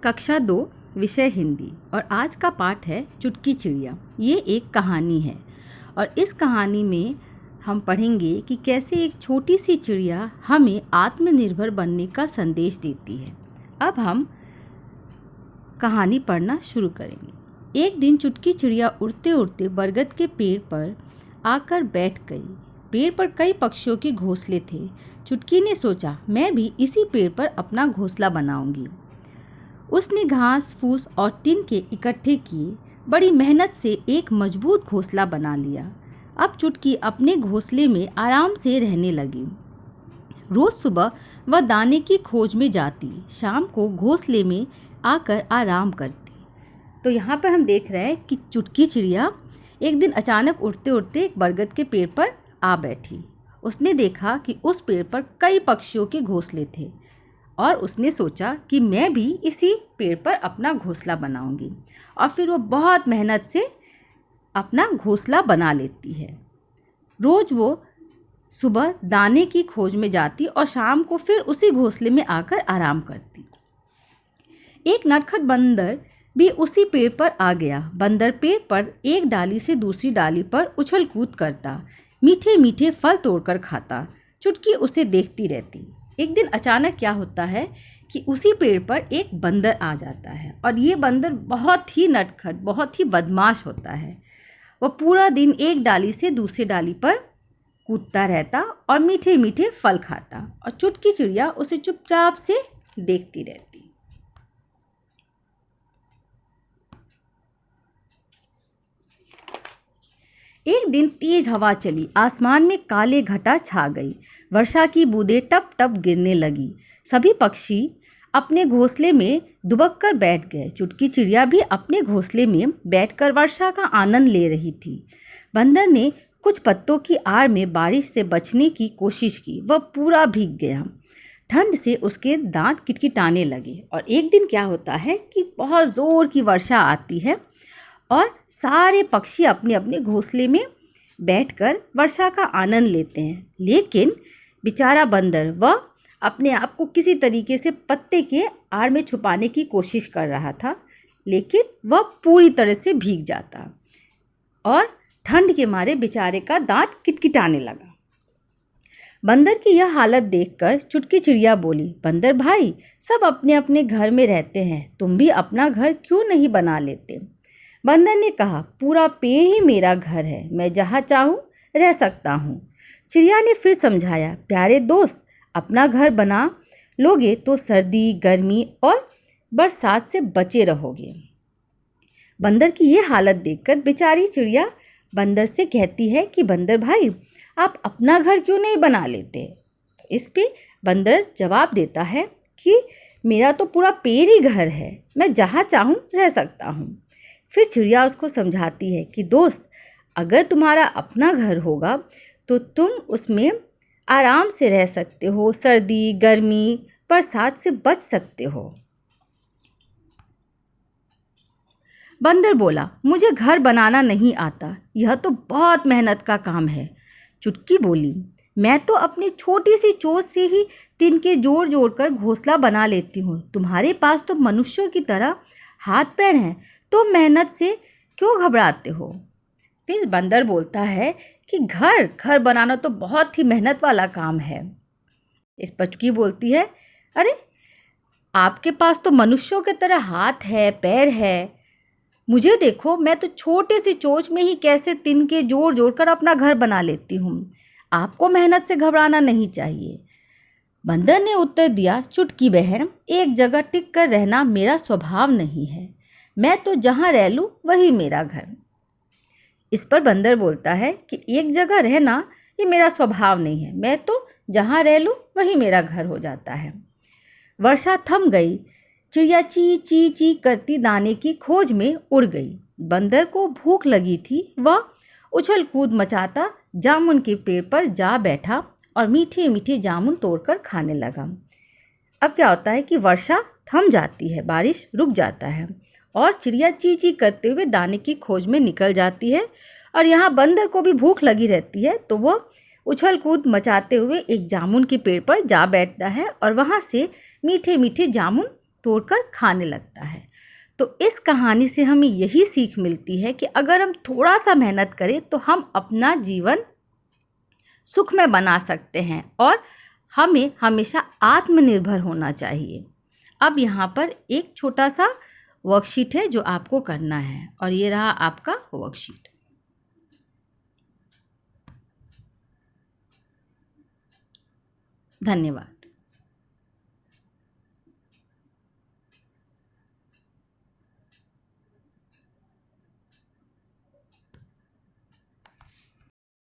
कक्षा 2 विषय हिंदी और आज का पाठ है चुटकी चिड़िया। ये एक कहानी है और इस कहानी में हम पढ़ेंगे कि कैसे एक छोटी सी चिड़िया हमें आत्मनिर्भर बनने का संदेश देती है। अब हम कहानी पढ़ना शुरू करेंगे। एक दिन चुटकी चिड़िया उड़ते उड़ते बरगद के पेड़ पर आकर बैठ गई। पेड़ पर कई पक्षियों के घोंसले थे। चुटकी ने सोचा, मैं भी इसी पेड़ पर अपना घोंसला बनाऊंगी। उसने घास फूस और टिनके इकट्ठे किए, बड़ी मेहनत से एक मजबूत घोंसला बना लिया। अब चुटकी अपने घोंसले में आराम से रहने लगी। रोज़ सुबह वह दाने की खोज में जाती, शाम को घोंसले में आकर आराम करती। तो यहाँ पर हम देख रहे हैं कि चुटकी चिड़िया एक दिन अचानक उड़ते उड़ते एक बरगद के पेड़ पर आ बैठी। उसने देखा कि उस पेड़ पर कई पक्षियों के घोंसले थे और उसने सोचा कि मैं भी इसी पेड़ पर अपना घोंसला बनाऊंगी। और फिर वो बहुत मेहनत से अपना घोंसला बना लेती है। रोज़ वो सुबह दाने की खोज में जाती और शाम को फिर उसी घोंसले में आकर आराम करती। एक नटखट बंदर भी उसी पेड़ पर आ गया। बंदर पेड़ पर एक डाली से दूसरी डाली पर उछल कूद करता, मीठे मीठे फल तोड़कर खाता। चुटकी उसे देखती रहती। एक दिन अचानक क्या होता है कि उसी पेड़ पर एक बंदर आ जाता है और ये बंदर बहुत ही नटखट, बहुत ही बदमाश होता है। वह पूरा दिन एक डाली से दूसरी डाली पर कूदता रहता और मीठे मीठे फल खाता और चुटकी चिड़िया उसे चुपचाप से देखती रहती। एक दिन तेज हवा चली, आसमान में काले घटा छा गई। वर्षा की बूंदें टप टप गिरने लगी। सभी पक्षी अपने घोंसले में दुबक कर बैठ गए। चुटकी चिड़िया भी अपने घोंसले में बैठकर वर्षा का आनंद ले रही थी। बंदर ने कुछ पत्तों की आड़ में बारिश से बचने की कोशिश की। वह पूरा भीग गया। ठंड से उसके दांत किटकिटाने लगे। और एक दिन क्या होता है कि बहुत ज़ोर की वर्षा आती है और सारे पक्षी अपने अपने घोंसले में बैठकर वर्षा का आनंद लेते हैं। लेकिन बेचारा बंदर वह अपने आप को किसी तरीके से पत्ते के आड़ में छुपाने की कोशिश कर रहा था, लेकिन वह पूरी तरह से भीग जाता और ठंड के मारे बेचारे का दांत किटकिटाने लगा। बंदर की यह हालत देखकर चुटकी चिड़िया बोली, बंदर भाई, सब अपने अपने घर में रहते हैं, तुम भी अपना घर क्यों नहीं बना लेते? बंदर ने कहा, पूरा पेड़ ही मेरा घर है, मैं जहाँ चाहूँ रह सकता हूँ। चिड़िया ने फिर समझाया, प्यारे दोस्त, अपना घर बना लोगे तो सर्दी, गर्मी और बरसात से बचे रहोगे। बंदर की ये हालत देखकर बेचारी चिड़िया बंदर से कहती है कि बंदर भाई, आप अपना घर क्यों नहीं बना लेते? इस पे बंदर जवाब देता है कि मेरा तो पूरा पेड़ ही घर है, मैं जहाँ चाहूँ रह सकता हूँ। फिर चिड़िया उसको समझाती है कि दोस्त, अगर तुम्हारा अपना घर होगा तो तुम उसमें आराम से रह सकते हो, सर्दी, गर्मी, बरसात से बच सकते हो। बंदर बोला, मुझे घर बनाना नहीं आता, यह तो बहुत मेहनत का काम है। चुटकी बोली, मैं तो अपनी छोटी सी चोंच से ही तिनके जोड़ जोड़ कर घोंसला बना लेती हूँ। तुम्हारे पास तो मनुष्यों की तरह हाथ पैर हैं, तो मेहनत से क्यों घबराते हो? फिर बंदर बोलता है कि घर बनाना तो बहुत ही मेहनत वाला काम है। इस पर चुटकी बोलती है, अरे आपके पास तो मनुष्यों की तरह हाथ है, पैर है, मुझे देखो, मैं तो छोटे सी चोंच में ही कैसे तिनके जोड़ जोड़ कर अपना घर बना लेती हूँ। आपको मेहनत से घबराना नहीं चाहिए। बंदर ने उत्तर दिया, चुटकी बहन, एक जगह टिक कर रहना मेरा स्वभाव नहीं है, मैं तो जहाँ रह लूँ वही मेरा घर। इस पर बंदर बोलता है कि एक जगह रहना ये मेरा स्वभाव नहीं है, मैं तो जहाँ रह लूँ वही मेरा घर हो जाता है। वर्षा थम गई। चिड़िया ची ची ची करती दाने की खोज में उड़ गई। बंदर को भूख लगी थी। वह उछल कूद मचाता जामुन के पेड़ पर जा बैठा और मीठे मीठे जामुन तोड़कर खाने लगा। अब क्या होता है कि वर्षा थम जाती है, बारिश रुक जाता है और चिड़िया ची ची करते हुए दाने की खोज में निकल जाती है। और यहाँ बंदर को भी भूख लगी रहती है, तो वह उछल कूद मचाते हुए एक जामुन के पेड़ पर जा बैठता है और वहाँ से मीठे मीठे जामुन तोड़कर खाने लगता है। तो इस कहानी से हमें यही सीख मिलती है कि अगर हम थोड़ा सा मेहनत करें तो हम अपना जीवन सुखमय बना सकते हैं और हमें हमेशा आत्मनिर्भर होना चाहिए। अब यहाँ पर एक छोटा सा वर्कशीट है जो आपको करना है और ये रहा आपका वर्कशीट। धन्यवाद।